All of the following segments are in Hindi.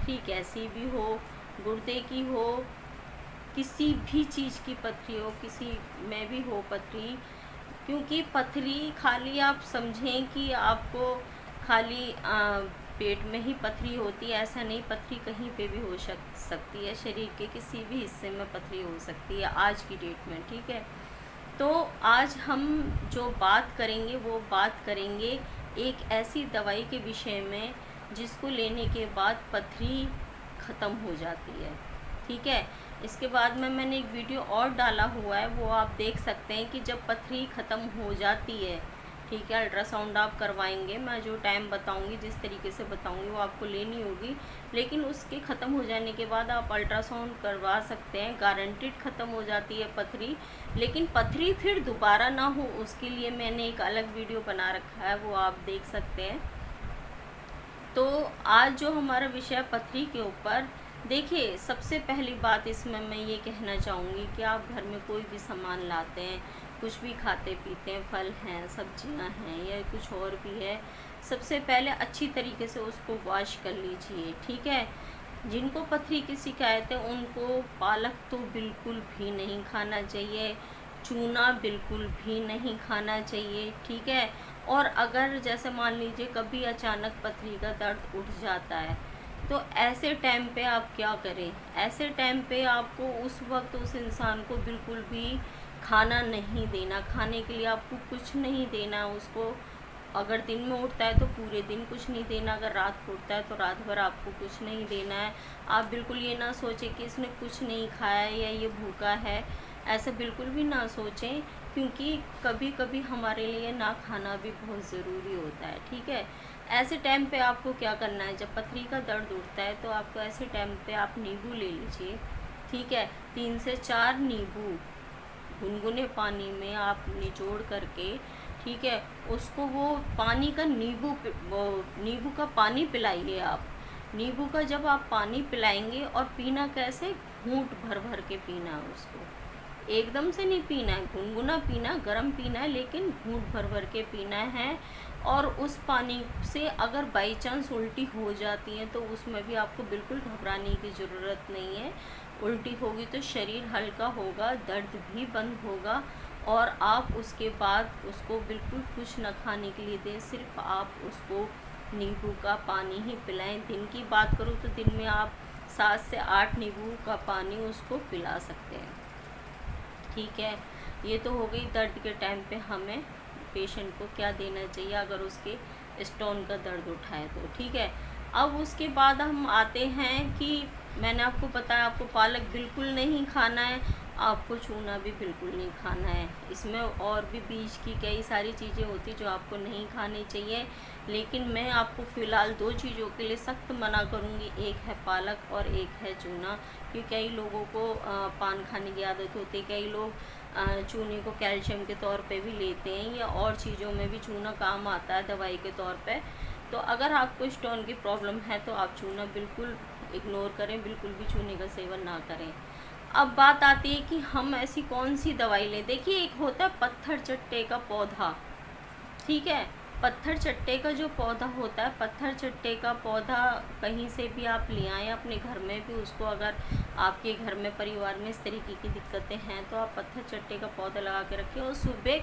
पथरी कैसी भी हो, गुर्दे की हो, किसी भी चीज़ की पथरी हो, किसी में भी हो पथरी, क्योंकि पथरी खाली आप समझें कि आपको खाली पेट में ही पथरी होती है, ऐसा नहीं। पथरी कहीं पे भी हो सकती है, शरीर के किसी भी हिस्से में पथरी हो सकती है आज की डेट में, ठीक है। तो आज हम जो बात करेंगे वो बात करेंगे एक ऐसी दवाई के विषय में जिसको लेने के बाद पथरी ख़त्म हो जाती है, ठीक है। इसके बाद में मैंने एक वीडियो और डाला हुआ है, वो आप देख सकते हैं कि जब पथरी ख़त्म हो जाती है, ठीक है, अल्ट्रासाउंड आप करवाएंगे, मैं जो टाइम बताऊंगी, जिस तरीके से बताऊंगी वो आपको लेनी होगी, लेकिन उसके ख़त्म हो जाने के बाद आप अल्ट्रासाउंड करवा सकते हैं, गारंटीड ख़त्म हो जाती है पथरी। लेकिन पथरी फिर दोबारा ना हो उसके लिए मैंने एक अलग वीडियो बना रखा है, वो आप देख सकते हैं। तो आज जो हमारा विषय है पथरी के ऊपर, देखिए सबसे पहली बात इसमें मैं ये कहना चाहूँगी कि आप घर में कोई भी सामान लाते हैं, कुछ भी खाते पीते हैं, फल हैं, सब्जियां हैं या कुछ और भी है, सबसे पहले अच्छी तरीके से उसको वॉश कर लीजिए, ठीक है। जिनको पथरी की शिकायत है उनको पालक तो बिल्कुल भी नहीं खाना चाहिए, चूना बिल्कुल भी नहीं खाना चाहिए, ठीक है। और अगर जैसे मान लीजिए कभी अचानक पथरी का दर्द उठ जाता है, तो ऐसे टाइम पे आप क्या करें, ऐसे टाइम पे आपको उस वक्त उस इंसान को बिल्कुल भी खाना नहीं देना, खाने के लिए आपको कुछ नहीं देना उसको। अगर दिन में उठता है तो पूरे दिन कुछ नहीं देना, अगर रात को उठता है तो रात भर आपको कुछ नहीं देना है। आप बिल्कुल ये ना सोचें कि इसने कुछ नहीं खाया या ये भूखा है, ऐसा बिल्कुल भी ना सोचें, क्योंकि कभी कभी हमारे लिए ना खाना भी बहुत ज़रूरी होता है, ठीक है। ऐसे टाइम पे आपको क्या करना है, जब पथरी का दर्द उठता है तो आपको ऐसे टाइम पे आप नींबू ले लीजिए, ठीक है। 3 से 4 नींबू गुनगुने पानी में आप निचोड़ करके, ठीक है, उसको वो पानी का नींबू का पानी पिलाइए आप। नींबू का जब आप पानी पिलाएंगे, और पीना कैसे, घूंट भर भर के पीना है उसको, एकदम से नहीं पीना है, गुनगुना पीना, गर्म पीना है, लेकिन घूंट भर भर के पीना है। और उस पानी से अगर बाई चांस उल्टी हो जाती है तो उसमें भी आपको बिल्कुल घबराने की ज़रूरत नहीं है। उल्टी होगी तो शरीर हल्का होगा, दर्द भी बंद होगा, और आप उसके बाद उसको बिल्कुल कुछ न खाने के लिए दें, सिर्फ आप उसको नींबू का पानी ही पिलाएं। दिन की बात करूँ तो दिन में आप 7 से 8 नींबू का पानी उसको पिला सकते हैं, ठीक है। ये तो हो गई दर्द के टाइम पे हमें पेशेंट को क्या देना चाहिए अगर उसके स्टोन का दर्द उठाए तो, ठीक है। अब उसके बाद हम आते हैं कि मैंने आपको बताया आपको पालक बिल्कुल नहीं खाना है, आपको चूना भी बिल्कुल नहीं खाना है। इसमें और भी बीज की कई सारी चीज़ें होती जो आपको नहीं खानी चाहिए, लेकिन मैं आपको फ़िलहाल 2 चीज़ों के लिए सख्त मना करूँगी, एक है पालक और एक है चूना। क्योंकि कई लोगों को पान खाने की आदत होती है, कई लोग चूने को कैल्शियम के तौर पे भी लेते हैं, या और चीज़ों में भी चूना काम आता है दवाई के तौर पे। तो अगर आपको स्टोन की प्रॉब्लम है तो आप चूना बिल्कुल इग्नोर करें, बिल्कुल भी चूने का सेवन ना करें। अब बात आती है कि हम ऐसी कौन सी दवाई लें। देखिए, एक होता है पत्थर चट्टे का पौधा, ठीक है। पत्थर चट्टे का जो पौधा होता है, पत्थर चट्टे का पौधा कहीं से भी आप ले आएँ, अपने घर में भी उसको, अगर आपके घर में परिवार में इस तरीके की दिक्कतें हैं तो आप पत्थर चट्टे का पौधा लगा के रखें, और सुबह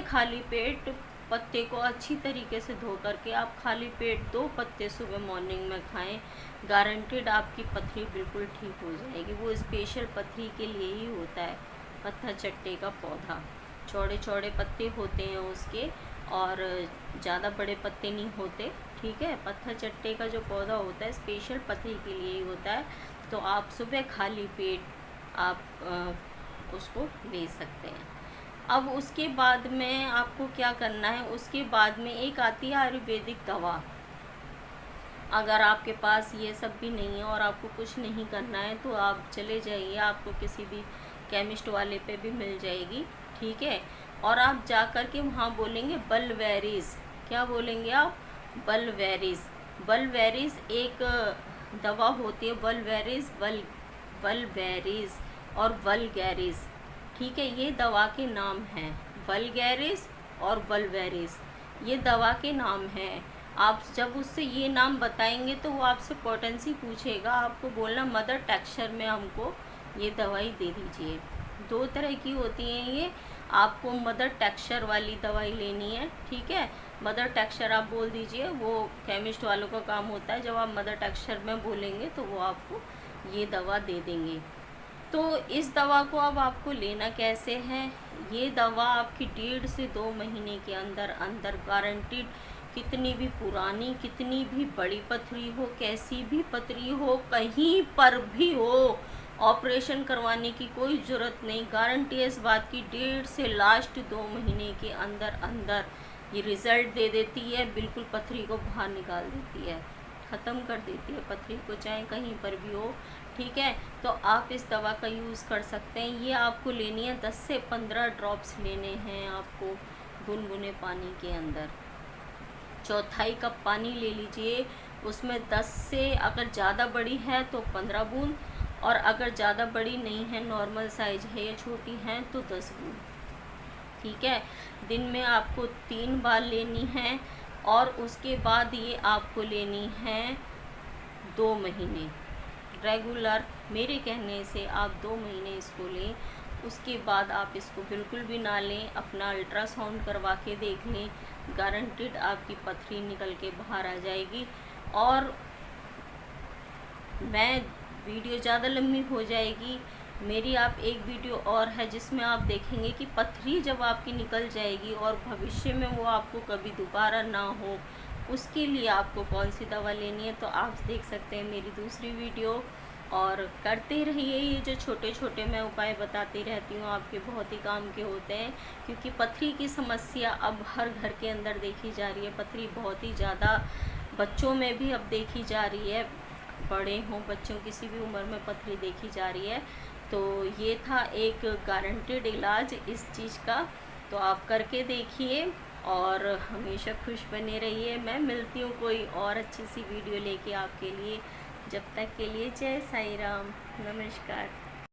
खाली पेट पत्ते को अच्छी तरीके से धो करके आप खाली पेट 2 पत्ते सुबह मॉर्निंग में खाएं, गारंटेड आपकी पथरी बिल्कुल ठीक हो जाएगी। वो स्पेशल पथरी के लिए ही होता है पत्थर चट्टे का पौधा। चौड़े चौड़े पत्ते होते हैं उसके, और ज़्यादा बड़े पत्ते नहीं होते, ठीक है। पत्थर चट्टे का जो पौधा होता है स्पेशल पथरी के लिए ही होता है। तो आप सुबह खाली पेट आप उसको ले सकते हैं। अब उसके बाद में आपको क्या करना है, उसके बाद में एक आती है आयुर्वेदिक दवा। अगर आपके पास ये सब भी नहीं है और आपको कुछ नहीं करना है तो आप चले जाइए, आपको किसी भी केमिस्ट वाले पे भी मिल जाएगी, ठीक है। और आप जा कर के वहाँ बोलेंगे बलवेरिस, क्या बोलेंगे आप, बलवेरिस एक दवा होती है, वलवेरिस और वलगैरिस, ठीक है। ये दवा के नाम हैं, वलगैरिस और वलवेरिस, ये दवा के नाम हैं। आप जब उससे ये नाम बताएंगे तो वो आपसे पोटेंसी पूछेगा, आपको बोलना मदर टेक्सचर में हमको ये दवाई दे दीजिए। 2 तरह की होती हैं ये, आपको मदर टेक्सचर वाली दवाई लेनी है, ठीक है। मदर टेक्सचर आप बोल दीजिए, वो केमिस्ट वालों का काम होता है, जब आप मदर टेक्सचर में बोलेंगे तो वो आपको ये दवा दे देंगे। तो इस दवा को अब आपको लेना कैसे है, ये दवा आपकी 1.5 से 2 महीने के अंदर अंदर गारंटीड, कितनी भी पुरानी, कितनी भी बड़ी पथरी हो, कैसी भी पथरी हो, कहीं पर भी हो, ऑपरेशन करवाने की कोई ज़रूरत नहीं। गारंटी है इस बात की, 1.5 से लास्ट 2 महीने के अंदर अंदर ये रिज़ल्ट दे देती है, बिल्कुल पथरी को बाहर निकाल देती है, ख़त्म कर देती है पथरी को, चाहे कहीं पर भी हो, ठीक है। तो आप इस दवा का यूज़ कर सकते हैं। ये आपको लेनी है, 10 से 15 ड्रॉप्स लेने हैं आपको गुनगुने पानी के अंदर। 1/4 कप पानी ले लीजिए, उसमें 10 से, अगर ज़्यादा बड़ी है तो 15 बूंद, और अगर ज़्यादा बड़ी नहीं है, नॉर्मल साइज़ है या छोटी है, तो 10 बूंद, ठीक है। दिन में आपको 3 बार लेनी है, और उसके बाद ये आपको लेनी है 2 महीने रेगुलर। मेरे कहने से आप 2 महीने इसको लें, उसके बाद आप इसको बिल्कुल भी ना लें, अपना अल्ट्रासाउंड करवा के देख लें, गारंटीड आपकी पथरी निकल के बाहर आ जाएगी। और मैं वीडियो ज़्यादा लंबी हो जाएगी मेरी, आप एक वीडियो और है जिसमें आप देखेंगे कि पथरी जब आपकी निकल जाएगी और भविष्य में वो आपको कभी दोबारा ना हो, उसके लिए आपको कौन सी दवा लेनी है, तो आप देख सकते हैं मेरी दूसरी वीडियो। और करते रहिए, ये जो छोटे छोटे मैं उपाय बताती रहती हूँ आपके बहुत ही काम के होते हैं, क्योंकि पथरी की समस्या अब हर घर के अंदर देखी जा रही है। पथरी बहुत ही ज़्यादा बच्चों में भी अब देखी जा रही है, बड़े हों बच्चों, किसी भी उम्र में पथरी देखी जा रही है। तो ये था एक गारंटेड इलाज इस चीज़ का, तो आप करके देखिए और हमेशा खुश बने रहिए। मैं मिलती हूँ कोई और अच्छी सी वीडियो लेके आपके लिए, जब तक के लिए जय साईं राम, नमस्कार।